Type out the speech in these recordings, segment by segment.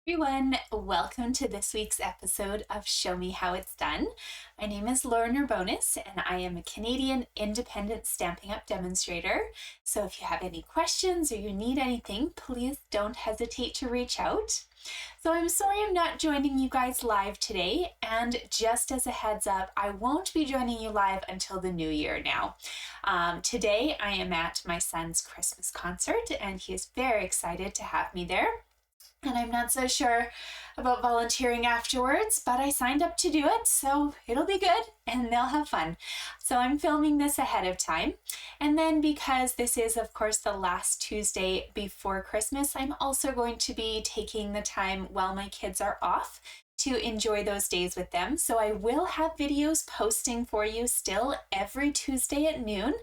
Everyone, welcome to this week's episode of Show Me How It's Done. My name is Lauren Urbonis and I am a Canadian independent Stampin' Up! Demonstrator. So if you have any questions or you need anything, please don't hesitate to reach out. So I'm sorry I'm not joining you guys live today, and just as a heads up, I won't be joining you live until the new year now. Today I am at my son's Christmas concert and he is very excited to have me there. And I'm not so sure about volunteering afterwards, but I signed up to do it, so it'll be good and they'll have fun. So I'm filming this ahead of time. And then because this is, of course, the last Tuesday before Christmas, I'm also going to be taking the time while my kids are off to enjoy those days with them. So I will have videos posting for you still every Tuesday at noon,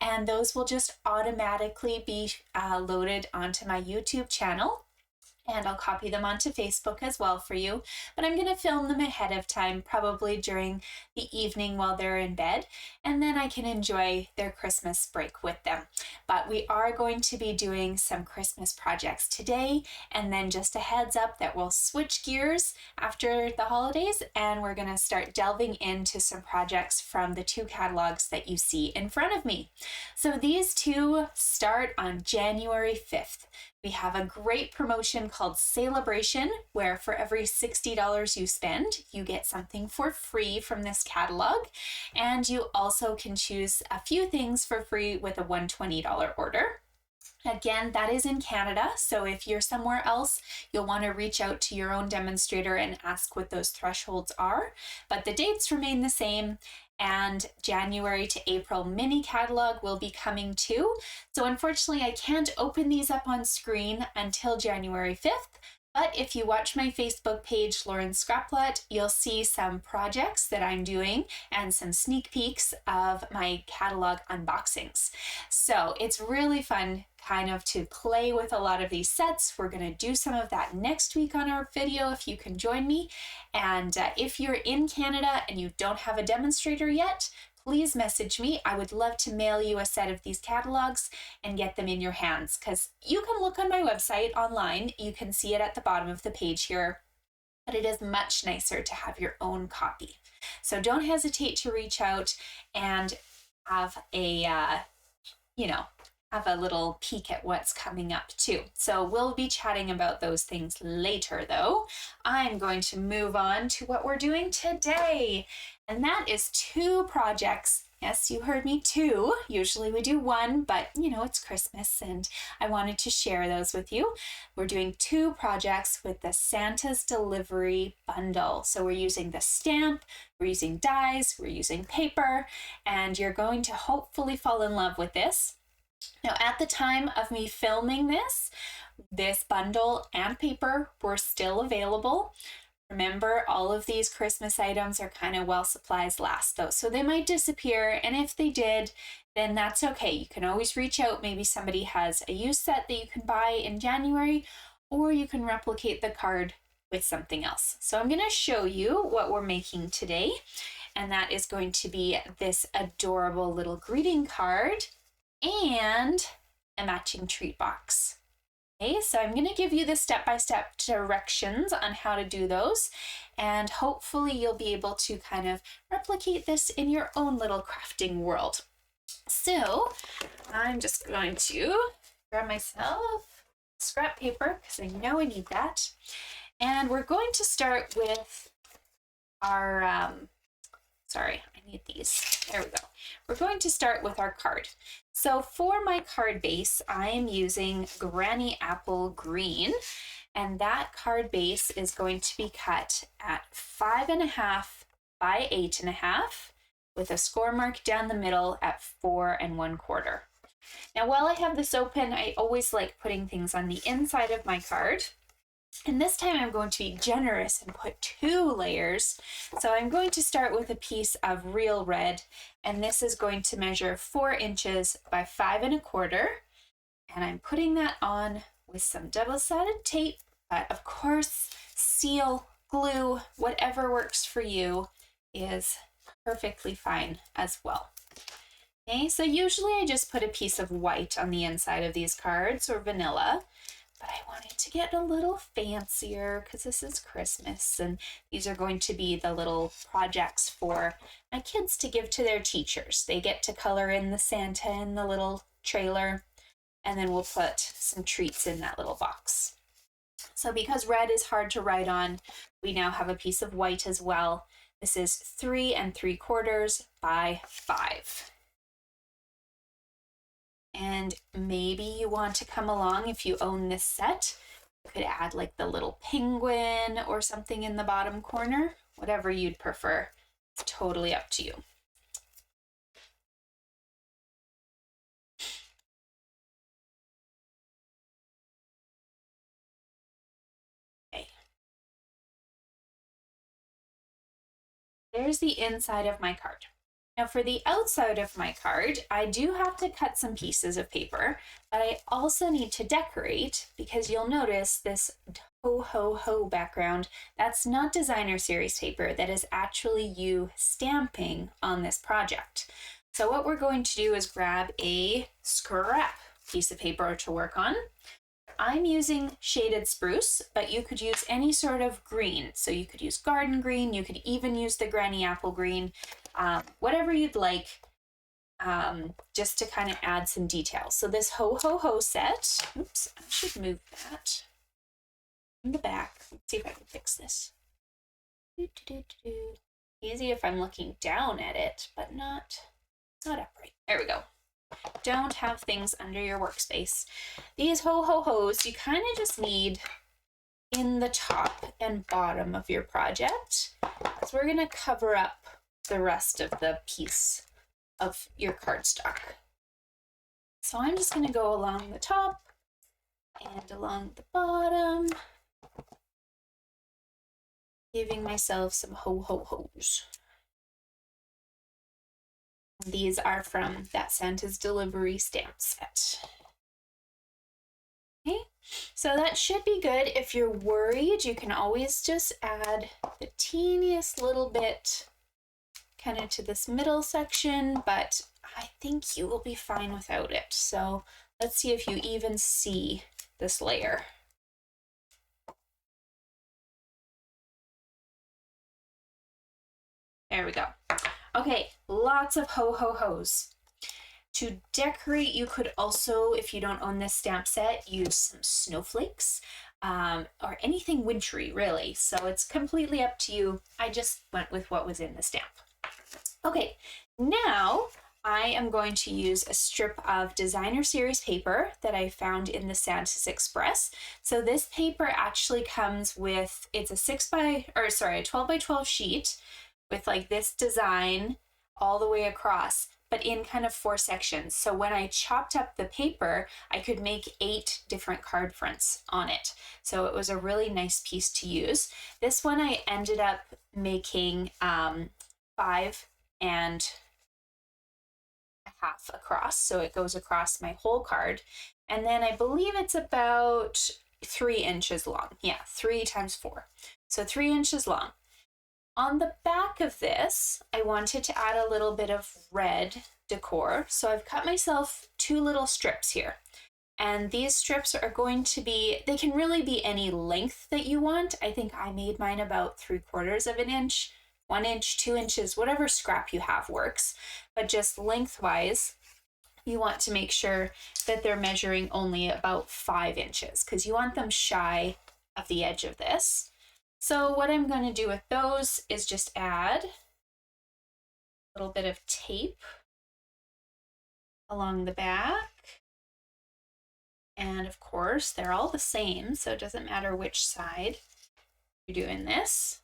and those will just automatically be loaded onto my YouTube channel. And I'll copy them onto Facebook as well for you. But I'm going to film them ahead of time, probably during the evening while they're in bed, and then I can enjoy their Christmas break with them. But we are going to be doing some Christmas projects today, and then just a heads up that we'll switch gears after the holidays, and we're going to start delving into some projects from the two catalogs that you see in front of me. So these two start on January 5th. We have a great promotion called Celebration, where for every $60 you spend, you get something for free from this catalog. And you also can choose a few things for free with a $120 order. Again, that is in Canada, so if you're somewhere else, you'll want to reach out to your own demonstrator and ask what those thresholds are. But the dates remain the same, and January to April mini catalog will be coming too. So unfortunately, I can't open these up on screen until January 5th. But if you watch my Facebook page, Lauren Scraplot, you'll see some projects that I'm doing and some sneak peeks of my catalog unboxings. So it's really fun kind of to play with a lot of these sets. We're going to do some of that next week on our video if you can join me. And if you're in Canada and you don't have a demonstrator yet, please message me. I would love to mail you a set of these catalogs and get them in your hands, because you can look on my website online. You can see it at the bottom of the page here, but it is much nicer to have your own copy. So don't hesitate to reach out and have a, have a little peek at what's coming up too. So we'll be chatting about those things later though. I'm going to move on to what we're doing today. And that is two projects. Yes, you heard me, two. Usually we do one, but it's Christmas and I wanted to share those with you. We're doing two projects with the Santa's Delivery bundle. So we're using the stamp, we're using dies, we're using paper, and you're going to hopefully fall in love with this. Now, at the time of me filming this bundle and paper were still available. Remember, all of these Christmas items are kind of while supplies last though, so they might disappear, and if they did, then that's okay. You can always reach out. Maybe somebody has a used set that you can buy in January, or you can replicate the card with something else. So I'm going to show you what we're making today, and that is going to be this adorable little greeting card and a matching treat box. Okay, so I'm going to give you the step-by-step directions on how to do those, and hopefully you'll be able to kind of replicate this in your own little crafting world. So I'm just going to grab myself scrap paper, because I know I need that, and we're going to start with our sorry, I need these. There we go. We're going to start with our card. So for my card base, I am using Granny Apple Green, and that card base is going to be cut at 5.5 by 8.5 with a score mark down the middle at 4 1/4. Now, while I have this open, I always like putting things on the inside of my card. And this time I'm going to be generous and put 2 layers. So I'm going to start with a piece of real red, and this is going to measure 4 inches by 5 1/4. And I'm putting that on with some double-sided tape, but of course, seal, glue, whatever works for you is perfectly fine as well. Okay, so usually I just put a piece of white on the inside of these cards, or vanilla. but I wanted to get a little fancier because this is Christmas, and these are going to be the little projects for my kids to give to their teachers. They get to color in the Santa in the little trailer, and then we'll put some treats in that little box. So because red is hard to write on, we now have a piece of white as well. This is 3 3/4 by 5. And maybe you want to come along if you own this set. You could add like the little penguin or something in the bottom corner, whatever you'd prefer. It's totally up to you. Okay. There's the inside of my card. Now for the outside of my card, I do have to cut some pieces of paper, but I also need to decorate because you'll notice this ho ho ho background. That's not designer series paper, that is actually you stamping on this project. So what we're going to do is grab a scrap piece of paper to work on. I'm using shaded spruce, but you could use any sort of green. So you could use garden green, you could even use the granny apple green, whatever you'd like, just to kind of add some details. So this ho ho ho set, oops, I should move that in the back. Let's see if I can fix this. Easy if I'm looking down at it, but not upright. There we go. Don't have things under your workspace. These ho ho hos you kind of just need in the top and bottom of your project, because we're going to cover up the rest of the piece of your cardstock. So I'm just going to go along the top and along the bottom, giving myself some ho ho hos. These are from that Santa's Delivery stamp set. Okay, so that should be good. If you're worried, you can always just add the teeniest little bit kind of to this middle section, but I think you will be fine without it. So let's see if you even see this layer. There we go. Okay, lots of ho ho hos. To decorate, you could also, if you don't own this stamp set, use some snowflakes or anything wintry, really. So it's completely up to you. I just went with what was in the stamp. Okay, now I am going to use a strip of designer series paper that I found in the Santa's Express. So this paper actually comes with, it's a 12 by 12 sheet with like this design all the way across, but in kind of 4 sections. So when I chopped up the paper, I could make 8 different card fronts on it. So it was a really nice piece to use. This one I ended up making 5 1/2 across. So it goes across my whole card. And then I believe it's about 3 inches long. Yeah, 3 times 4. So 3 inches long. On the back of this, I wanted to add a little bit of red decor. So I've cut myself 2 little strips here. And these strips are going to be, they can really be any length that you want. I think I made mine about 3/4 of an inch, 1 inch, 2 inches, whatever scrap you have works. But just lengthwise, you want to make sure that they're measuring only about 5 inches because you want them shy of the edge of this. So what I'm going to do with those is just add a little bit of tape along the back. And of course, they're all the same, so it doesn't matter which side you're doing this.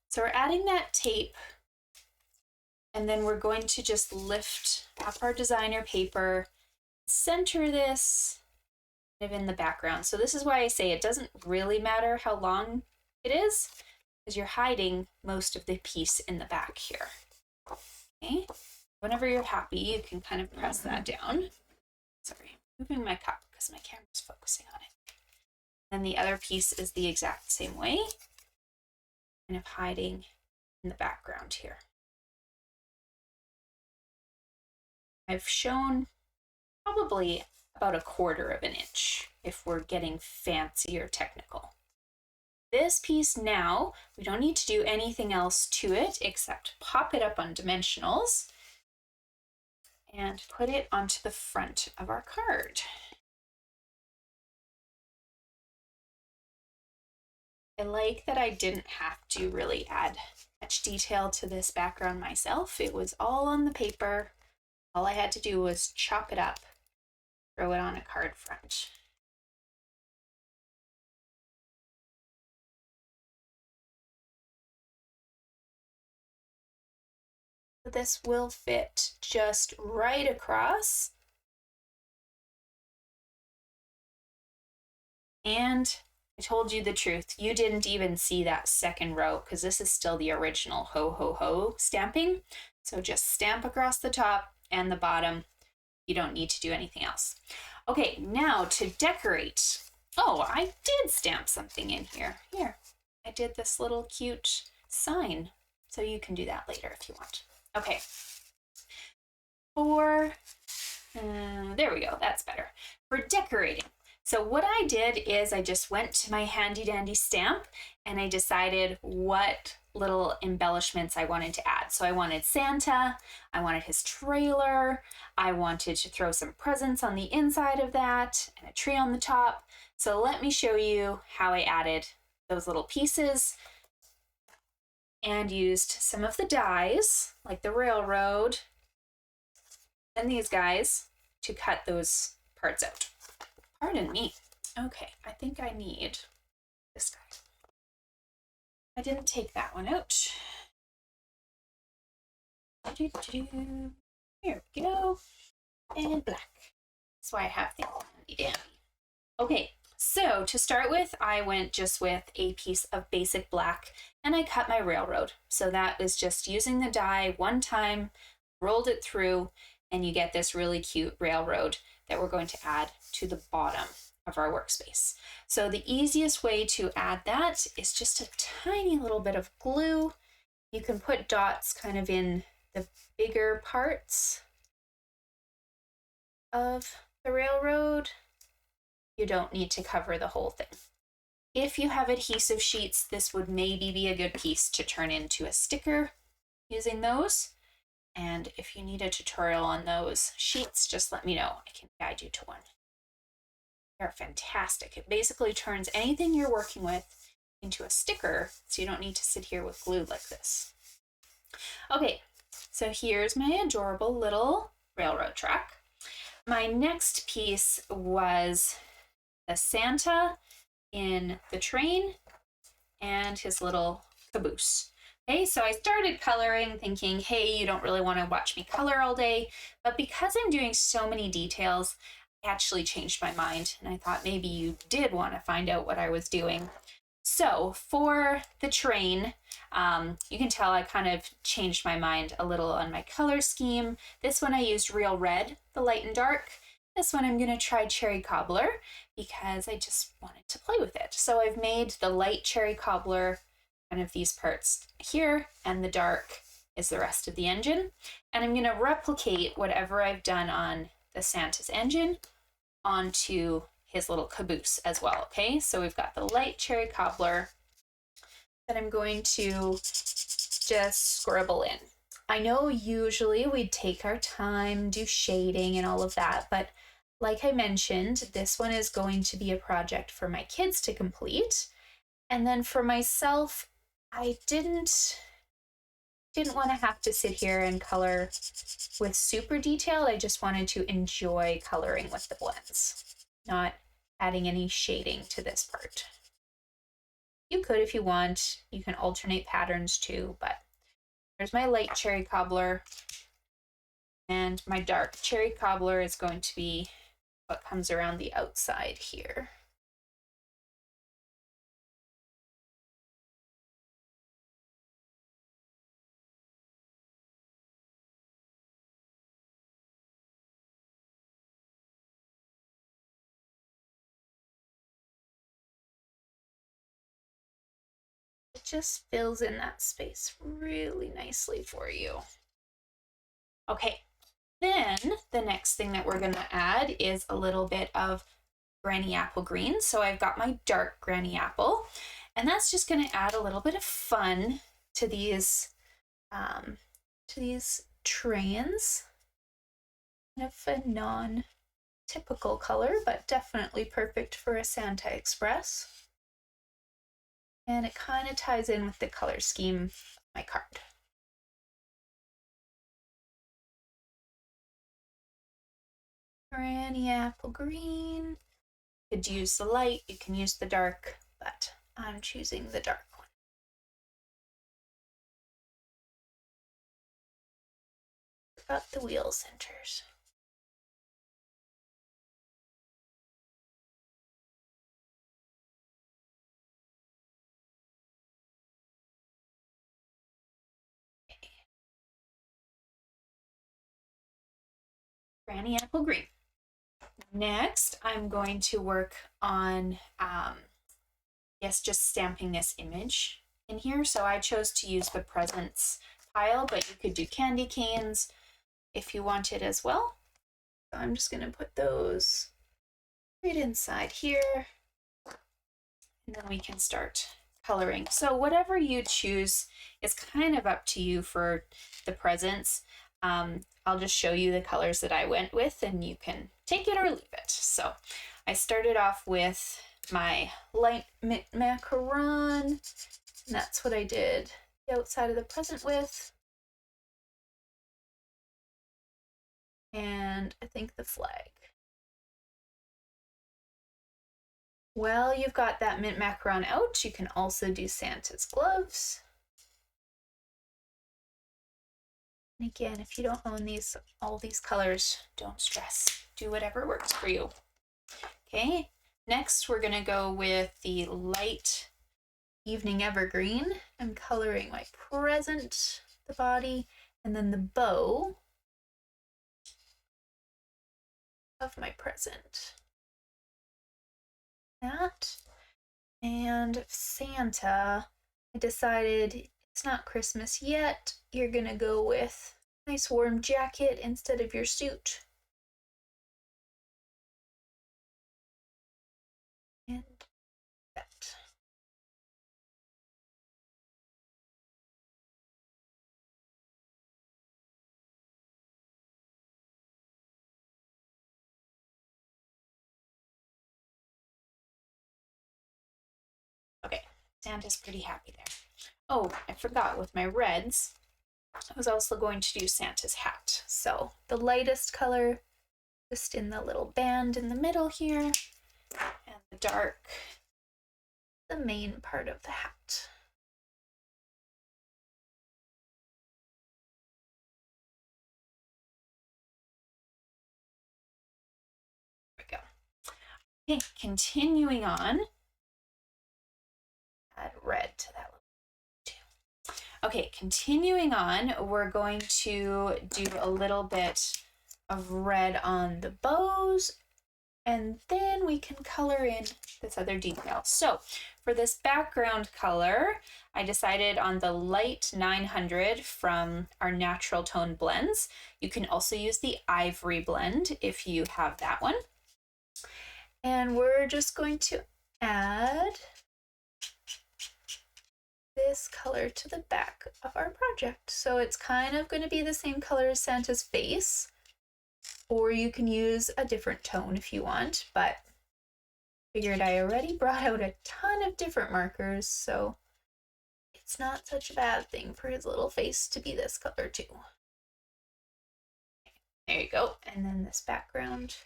So we're adding that tape, and then we're going to just lift up our designer paper, center this kind of in the background. So this is why I say it doesn't really matter how long it is, because you're hiding most of the piece in the back here. Okay, whenever you're happy, you can kind of press that down. Sorry, moving my cup because my camera's focusing on it. And the other piece is the exact same way, kind of hiding in the background here. I've shown probably about 1/4 of an inch if we're getting fancy or technical. This piece now, we don't need to do anything else to it except pop it up on dimensionals and put it onto the front of our card. I like that I didn't have to really add much detail to this background myself. It was all on the paper. All I had to do was chop it up, throw it on a card front. This will fit just right across. And I told you the truth. You didn't even see that second row because this is still the original ho ho ho stamping. So just stamp across the top and the bottom. You don't need to do anything else. Okay, now to decorate. Oh, I did stamp something in here. Here, I did this little cute sign. So you can do that later if you want. Okay. There we go, that's better. For decorating. So what I did is I just went to my handy dandy stamp and I decided what little embellishments I wanted to add. So I wanted Santa, I wanted his trailer, I wanted to throw some presents on the inside of that and a tree on the top. So let me show you how I added those little pieces and used some of the dies, like the railroad and these guys, to cut those parts out. Pardon me. Okay, I think I need this guy. I didn't take that one out. Here we go. And black. That's why I have things handy dandy. Okay, so to start with, I went just with a piece of basic black and I cut my railroad. So that was just using the die one time, rolled it through, and you get this really cute railroad that we're going to add to the bottom of our workspace. So the easiest way to add that is just a tiny little bit of glue. You can put dots kind of in the bigger parts of the railroad. You don't need to cover the whole thing. If you have adhesive sheets, this would maybe be a good piece to turn into a sticker using those. And if you need a tutorial on those sheets, just let me know. I can guide you to one. They're fantastic. It basically turns anything you're working with into a sticker, so you don't need to sit here with glue like this. Okay, so here's my adorable little railroad track. My next piece was the Santa in the train and his little caboose. Okay, so I started coloring thinking, hey, you don't really want to watch me color all day, but because I'm doing so many details, I actually changed my mind and I thought maybe you did want to find out what I was doing. So for the train, you can tell I kind of changed my mind a little on my color scheme. This one I used Real Red, the light and dark. This one I'm going to try Cherry Cobbler because I just wanted to play with it. So I've made the light Cherry Cobbler kind of these parts here, and the dark is the rest of the engine. And I'm going to replicate whatever I've done on the Santa's engine onto his little caboose as well, okay? So we've got the light Cherry Cobbler that I'm going to just scribble in. I know usually we'd take our time, do shading and all of that, but like I mentioned, this one is going to be a project for my kids to complete. And then for myself, I didn't want to have to sit here and color with super detail. I just wanted to enjoy coloring with the blends, not adding any shading to this part. You could if you want. You can alternate patterns too, but there's my light Cherry Cobbler, and my dark Cherry Cobbler is going to be what comes around the outside here. It just fills in that space really nicely for you. Okay, Then the next thing that we're gonna add is a little bit of granny apple green. So I've got my dark granny apple, and that's just gonna add a little bit of fun to these trains. Kind of a non-typical color, but definitely perfect for a Santa Express. And it kind of ties in with the color scheme of my card. Granny apple green. You could use the light, you can use the dark, but I'm choosing the dark one. Got the wheel centers. Granny apple green. Next, I'm going to work on, just stamping this image in here. So I chose to use the presents pile, but you could do candy canes if you wanted as well. So I'm just going to put those right inside here, and then we can start coloring. So whatever you choose is kind of up to you for the presents. I'll just show you the colors that I went with, and you can take it or leave it. So I started off with my light mint macaron, and that's what I did the outside of the present with. And I think the flag. Well, you've got that mint macaron out, you can also do Santa's gloves. And again, if you don't own all these colors, don't stress. Do whatever works for you. Okay, next we're gonna go with the light evening evergreen. I'm coloring my present, the body, and then the bow of my present. That. And Santa, I decided it's not Christmas yet. You're gonna go with a nice warm jacket instead of your suit. And that. Okay, Santa's pretty happy there. Oh, I forgot with my reds, I was also going to do Santa's hat. So the lightest color just in the little band in the middle here, and the dark, the main part of the hat. There we go. Okay, continuing on, add red to that little too. Okay, continuing on, we're going to do a little bit of red on the bows, and then we can color in this other detail. So for this background color, I decided on the light 900 from our natural tone blends. You can also use the ivory blend if you have that one. And we're just going to add this color to the back of our project. So it's kind of going to be the same color as Santa's face, or you can use a different tone if you want, but figured I already brought out a ton of different markers, so it's not such a bad thing for his little face to be this color too. There you go. And then this background.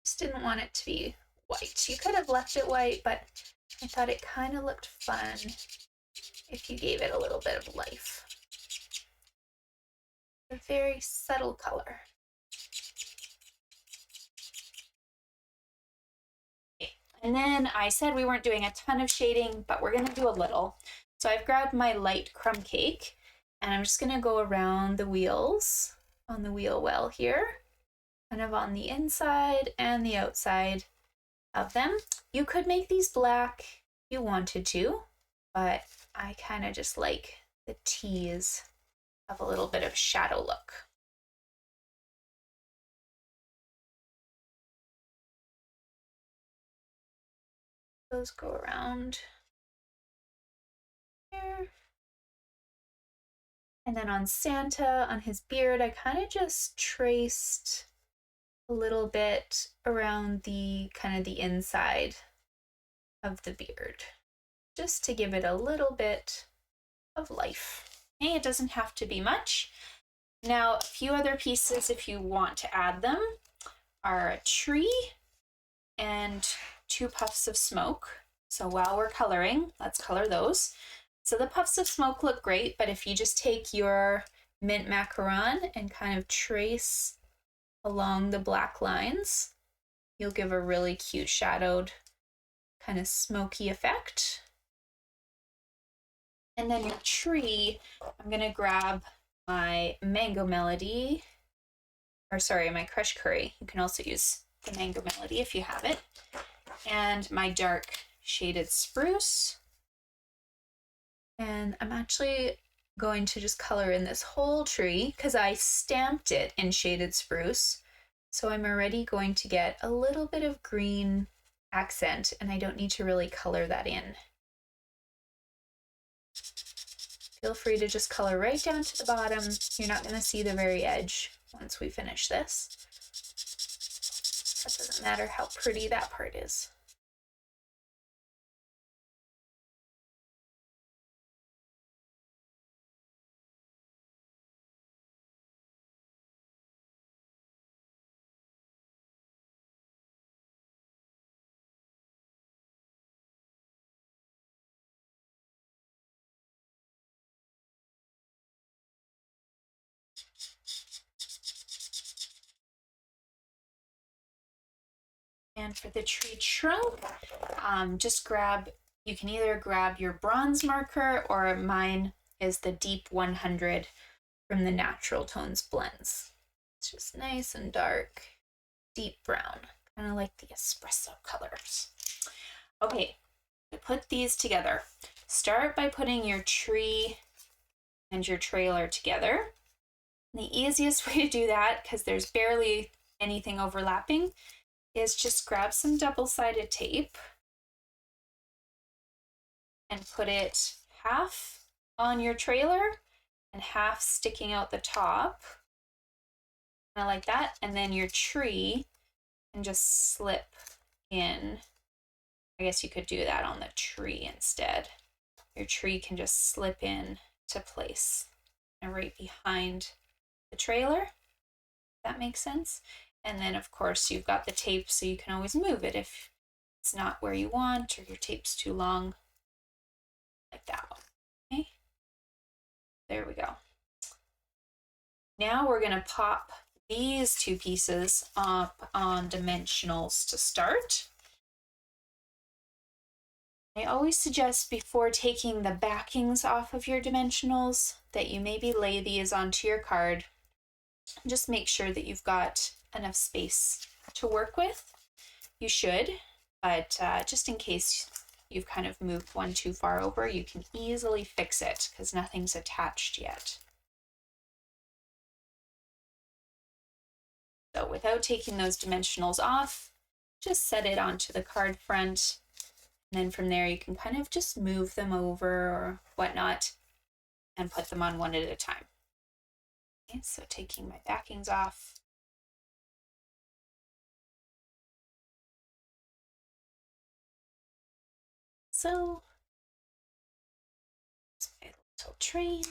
Just didn't want it to be white. You could have left it white, but I thought it kind of looked fun if you gave it a little bit of life. A very subtle color. And then I said we weren't doing a ton of shading, but we're gonna do a little. So I've grabbed my light crumb cake and I'm just gonna go around the wheels on the wheel well here, kind of on the inside and the outside of them. You could make these black if you wanted to, but I kind of just like the tease of a little bit of shadow look. Those go around here. And then on Santa, on his beard, I kind of just traced a little bit around the kind of the inside of the beard, just to give it a little bit of life. Okay, it doesn't have to be much. Now, a few other pieces, if you want to add them, are a tree and 2 puffs of smoke. So while we're coloring, let's color those. So the puffs of smoke look great, but if you just take your mint macaron and kind of trace along the black lines, you'll give a really cute shadowed kind of smoky effect. And then your tree, I'm gonna grab my Mango Melody, or sorry, my Crush Curry. You can also use the Mango Melody if you have it. And my dark shaded Spruce. And I'm actually going to just color in this whole tree because I stamped it in shaded Spruce. So I'm already going to get a little bit of green accent and I don't need to really color that in. Feel free to just color right down to the bottom. You're not going to see the very edge once we finish this. That doesn't matter how pretty that part is. And for the tree trunk, just grab, you can either grab your bronze marker or mine is the Deep 100 from the Natural Tones Blends. It's just nice and dark, deep brown, kind of like the espresso colors. Okay, to put these together, start by putting your tree and your trailer together. And the easiest way to do that, because there's barely anything overlapping, is just grab some double-sided tape and put it half on your trailer and half sticking out the top, kind of like that, and then your tree can just slip in. I guess you could do that on the tree instead. Your tree can just slip in to place and right behind the trailer. If that makes sense. And then of course you've got the tape so you can always move it if it's not where you want or your tape's too long, like that one. Okay, there we go. Now we're going to pop these 2 pieces up on dimensionals to start. I always suggest before taking the backings off of your dimensionals that you maybe lay these onto your card. Just make sure that you've got enough space to work with. You should, but just in case you've kind of moved one too far over, you can easily fix it because nothing's attached yet. So without taking those dimensionals off, just set it onto the card front. And then from there, you can kind of just move them over or whatnot and put them on one at a time. Okay, so taking my backings off. So, it's my little train.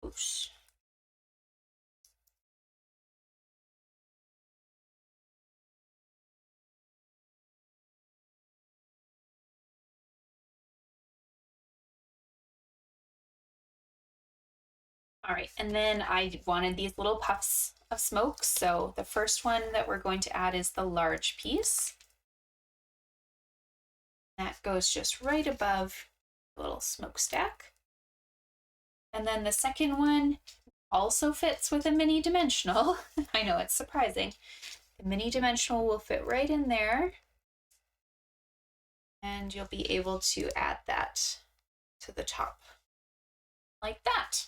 Oops. All right, and then I wanted these little puffs of smoke. So the first one that we're going to add is the large piece. That goes just right above the little smokestack. And then the second one also fits with a mini dimensional. I know, it's surprising. The mini dimensional will fit right in there. And you'll be able to add that to the top like that.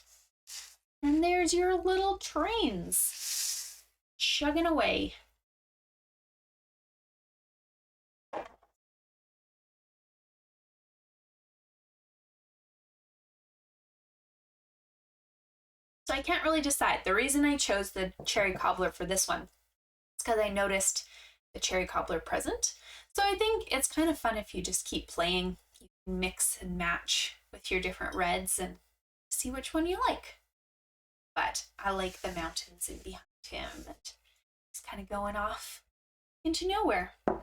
And there's your little trains chugging away. So I can't really decide. The reason I chose the cherry cobbler for this one is because I noticed the cherry cobbler present. So I think it's kind of fun if you just keep playing. You can mix and match with your different reds and see which one you like. But I like the mountains in behind him, and he's kind of going off into nowhere. All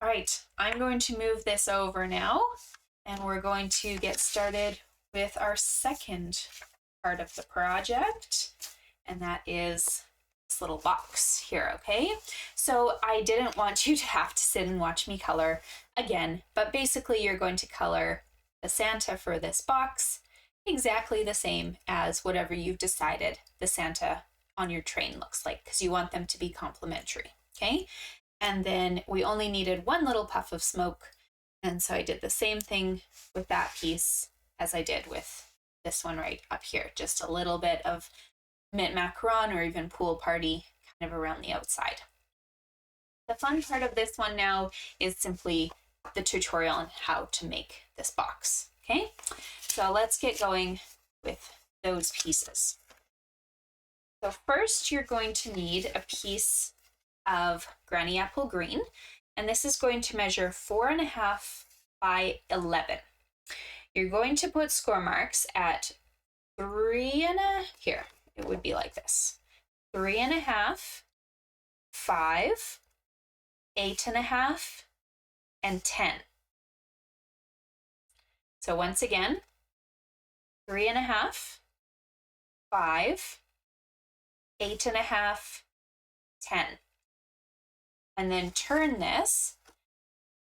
right, I'm going to move this over now, and we're going to get started with our second part of the project, and that is this little box here, okay? So I didn't want you to have to sit and watch me color again, but basically you're going to color the Santa for this box exactly the same as whatever you've decided the Santa on your train looks like, because you want them to be complementary, okay? And then we only needed one little puff of smoke, and so I did the same thing with that piece as I did with this one right up here, just a little bit of mint macaron or even pool party kind of around the outside. The fun part of this one now is simply the tutorial on how to make this box, okay? So let's get going with those pieces. So first you're going to need a piece of Granny Apple Green, and this is going to measure 4.5 by 11. You're going to put score marks at 3.5, here, it would be like this, 3.5, 5, 8.5, and 10. So once again, 3.5, 5, 8.5, 10. And then turn this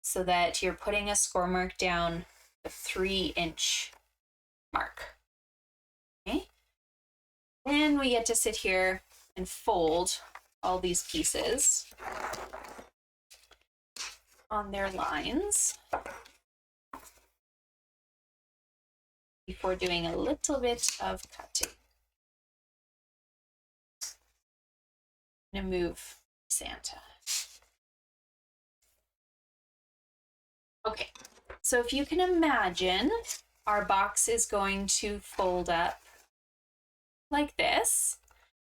so that you're putting a score mark down the 3-inch mark. Okay. Then we get to sit here and fold all these pieces on their lines before doing a little bit of cutting. I'm going to move Santa. Okay, so if you can imagine, our box is going to fold up like this,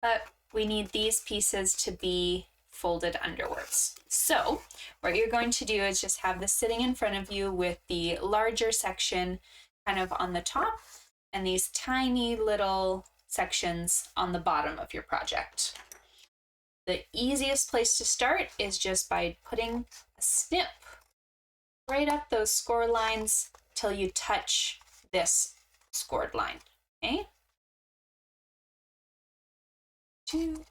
but we need these pieces to be folded underwards. So what you're going to do is just have this sitting in front of you with the larger section kind of on the top and these tiny little sections on the bottom of your project. The easiest place to start is just by putting a snip right up those score lines till you touch this scored line, okay? 2,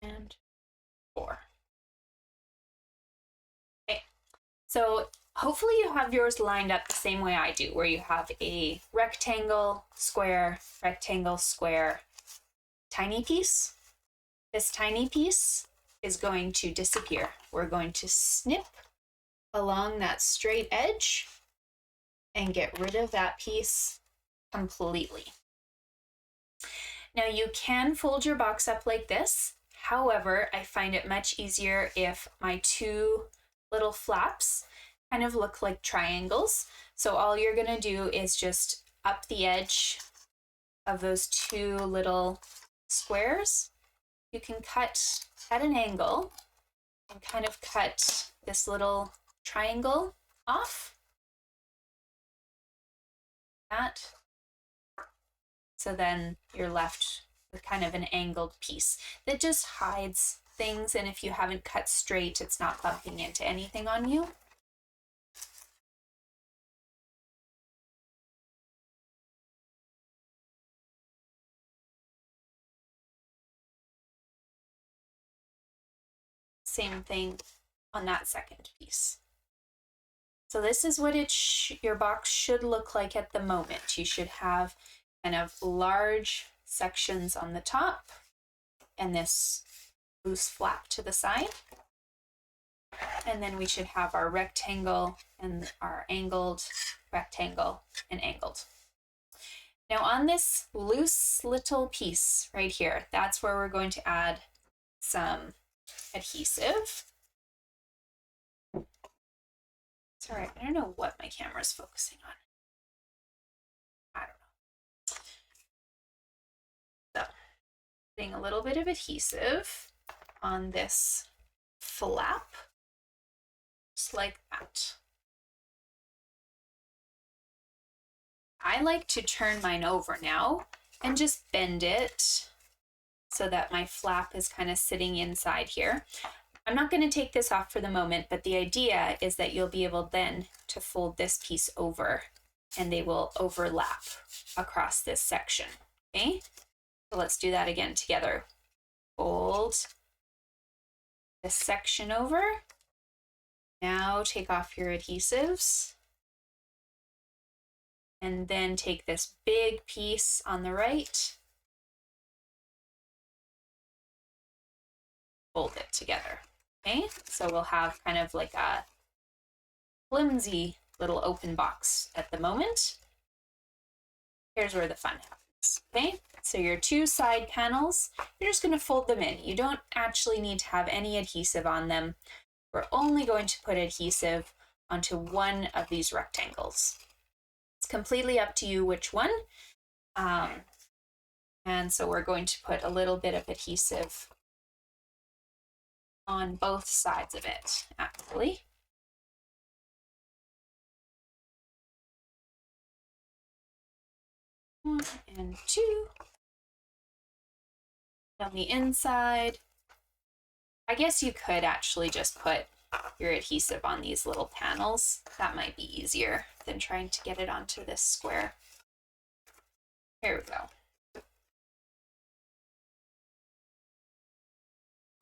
and 4. Okay, so hopefully you have yours lined up the same way I do, where you have a rectangle, square, tiny piece. This tiny piece is going to disappear. We're going to snip along that straight edge and get rid of that piece completely. Now you can fold your box up like this. However, I find it much easier if my two little flaps kind of look like triangles. So all you're gonna do is just up the edge of those two little squares. You can cut at an angle and kind of cut this little triangle off. That. So then you're left with kind of an angled piece that just hides things, and if you haven't cut straight, it's not bumping into anything on you. Same thing on that second piece. So this is what your box should look like at the moment. You should have kind of large sections on the top and this loose flap to the side. And then we should have our rectangle and our angled rectangle and angled. Now on this loose little piece right here, that's where we're going to add some adhesive. Sorry, I don't know what my camera's focusing on. I don't know. So, putting a little bit of adhesive on this flap, just like that. I like to turn mine over now and just bend it so that my flap is kind of sitting inside here. I'm not going to take this off for the moment, but the idea is that you'll be able then to fold this piece over and they will overlap across this section, okay? So let's do that again together. Fold this section over. Now take off your adhesives. And then take this big piece on the right. Fold it together. Okay, so we'll have kind of like a flimsy little open box at the moment. Here's where the fun happens. Okay, so your two side panels, you're just going to fold them in. You don't actually need to have any adhesive on them. We're only going to put adhesive onto one of these rectangles. It's completely up to you which one. And so we're going to put a little bit of adhesive on both sides of it, actually. One and two. On the inside. I guess you could actually just put your adhesive on these little panels. That might be easier than trying to get it onto this square. Here we go.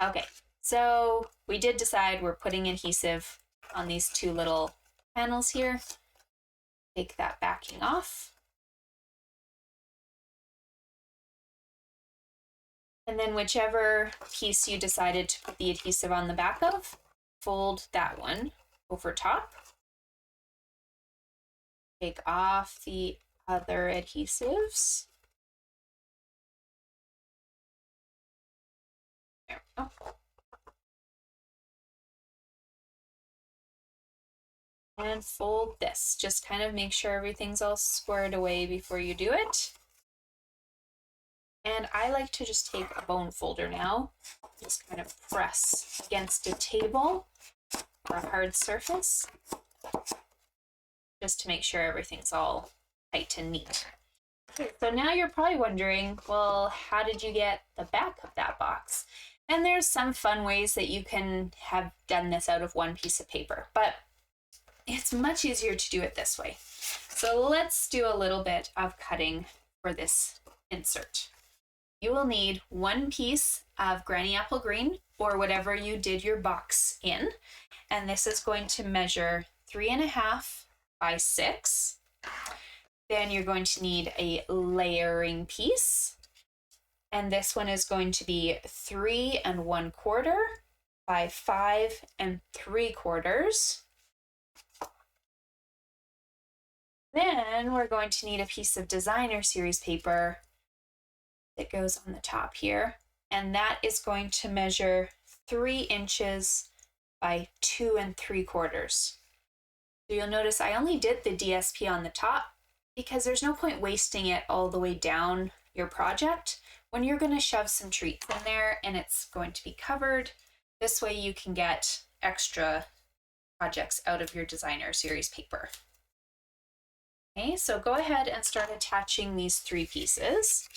Okay, so we did decide we're putting adhesive on these two little panels here. Take that backing off. And then whichever piece you decided to put the adhesive on the back of, fold that one over top. Take off the other adhesives. There we go. And fold this. Just kind of make sure everything's all squared away before you do it. And I like to just take a bone folder now, just kind of press against a table or a hard surface, just to make sure everything's all tight and neat. Okay, so now you're probably wondering, well, how did you get the back of that box? And there's some fun ways that you can have done this out of one piece of paper, but it's much easier to do it this way. So let's do a little bit of cutting for this insert. You will need one piece of Granny Apple Green or whatever you did your box in. And this is going to measure 3.5 by 6. Then you're going to need a layering piece. And this one is going to be 3 1/4 by 5 3/4. Then we're going to need a piece of designer series paper that goes on the top here, and that is going to measure 3 inches by 2 3/4. So you'll notice I only did the DSP on the top because there's no point wasting it all the way down your project when you're going to shove some treats in there and it's going to be covered. This way you can get extra projects out of your designer series paper. Okay, so go ahead and start attaching these 3 pieces.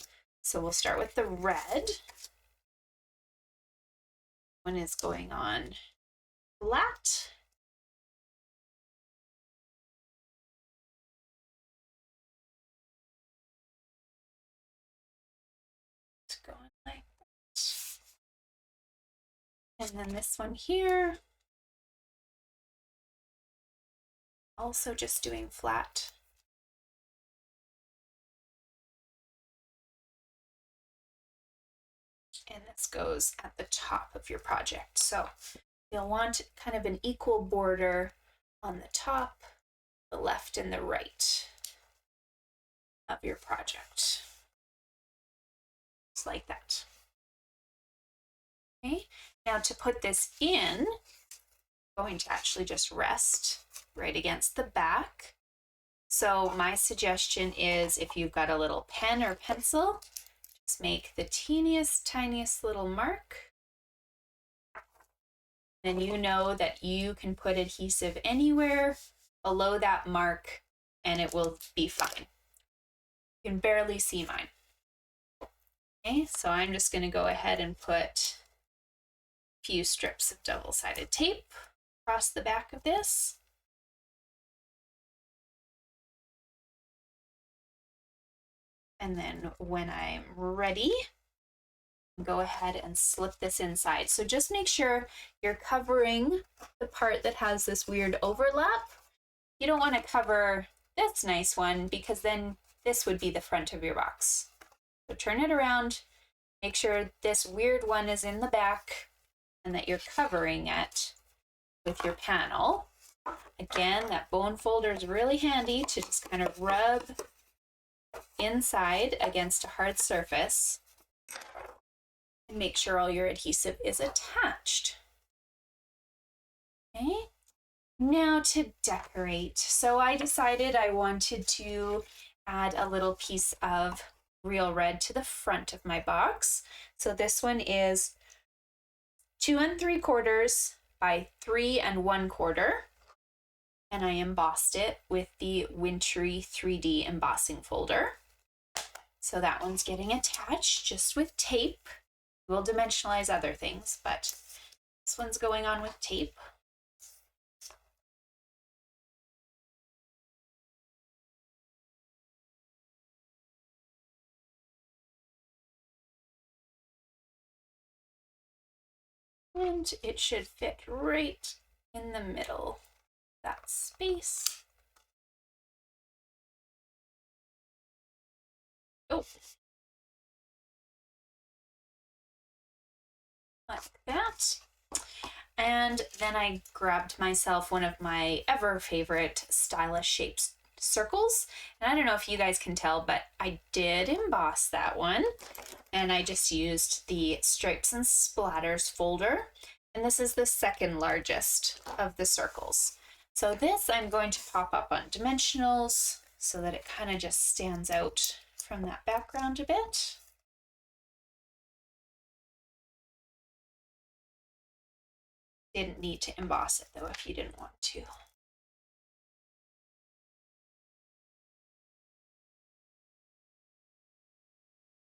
So we'll start with the red. One is going on flat. It's going like that. And then this one here, also just doing flat. And this goes at the top of your project. So you'll want kind of an equal border on the top, the left and the right of your project. Just like that. Okay, now to put this in, I'm going to actually just rest right against the back. So my suggestion is, if you've got a little pen or pencil, just make the teeniest, tiniest little mark. Then you know that you can put adhesive anywhere below that mark and it will be fine. You can barely see mine. Okay, so I'm just going to go ahead and put a few strips of double-sided tape across the back of this. And then when I'm ready, go ahead and slip this inside. So just make sure you're covering the part that has this weird overlap. You don't want to cover this nice one because then this would be the front of your box. So turn it around, make sure this weird one is in the back and that you're covering it with your panel. Again, that bone folder is really handy to just kind of rub inside against a hard surface and make sure all your adhesive is attached. Okay, now to decorate. So I decided I wanted to add a little piece of real red to the front of my box. So this one is 2 3/4 by 3 1/4. And I embossed it with the Wintry 3D embossing folder. So that one's getting attached just with tape. We'll dimensionalize other things, but this one's going on with tape. And it should fit right in the middle, that space. Oh, like that. And then I grabbed myself one of my ever favorite stylish shapes circles. And I don't know if you guys can tell, but I did emboss that one. And I just used the Stripes and Splatters folder. And this is the second largest of the circles. So this I'm going to pop up on dimensionals so that it kind of just stands out from that background a bit. Didn't need to emboss it though if you didn't want to.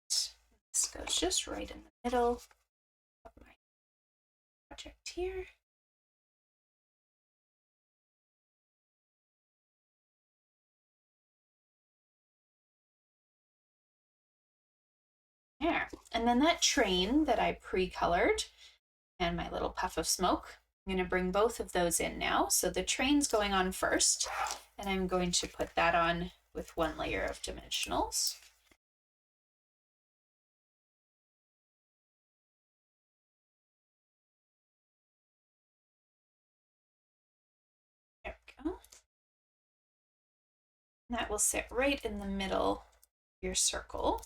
This goes just right in the middle of my project here. There. And then that train that I pre-colored and my little puff of smoke, I'm going to bring both of those in now. So the train's going on first, and I'm going to put that on with one layer of dimensionals. There we go. And that will sit right in the middle of your circle.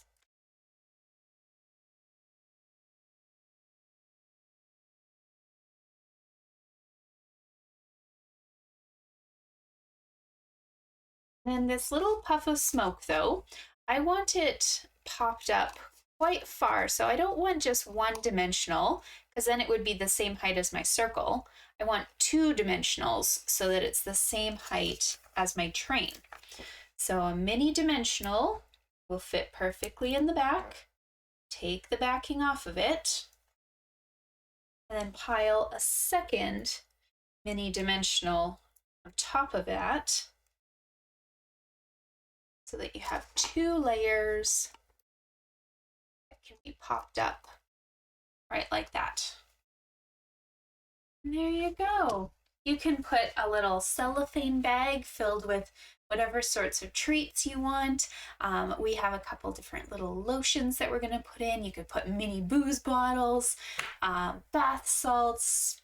Then this little puff of smoke though, I want it popped up quite far. So I don't want just one dimensional because then it would be the same height as my circle. I want 2 dimensionals so that it's the same height as my train. So a mini dimensional will fit perfectly in the back. Take the backing off of it. and then pile a second mini dimensional on top of that so that you have 2 layers that can be popped up right like that. And there you go. You can put a little cellophane bag filled with whatever sorts of treats you want. We have a couple different little lotions that we're going to put in. You could put mini booze bottles, bath salts,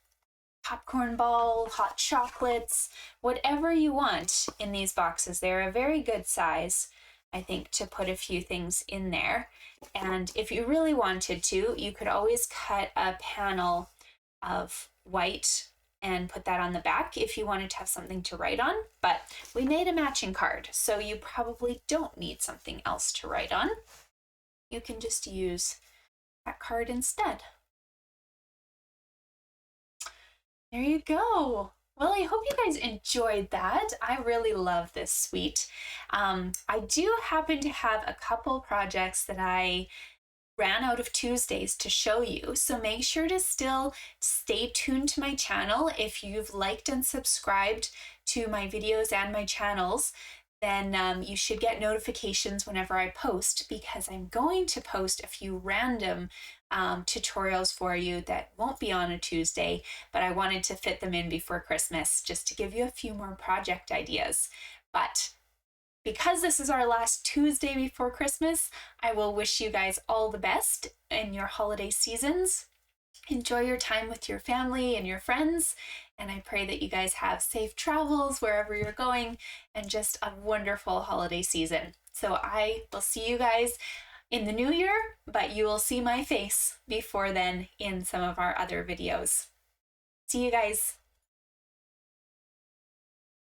popcorn ball, hot chocolates, whatever you want in these boxes. They're a very good size, I think, to put a few things in there. And if you really wanted to, you could always cut a panel of white and put that on the back if you wanted to have something to write on, but we made a matching card, so you probably don't need something else to write on. You can just use that card instead. There you go. Well, I hope you guys enjoyed that. I really love this suite. I do happen to have a couple projects that I ran out of Tuesdays to show you, so make sure to still stay tuned to my channel. If you've liked and subscribed to my videos and my channels, then you should get notifications whenever I post, because I'm going to post a few random tutorials for you that won't be on a Tuesday, but I wanted to fit them in before Christmas just to give you a few more project ideas. But because this is our last Tuesday before Christmas, I will wish you guys all the best in your holiday seasons. Enjoy your time with your family and your friends, and I pray that you guys have safe travels wherever you're going and just a wonderful holiday season. So I will see you guys in the new year, but you will see my face before then in some of our other videos. See you guys.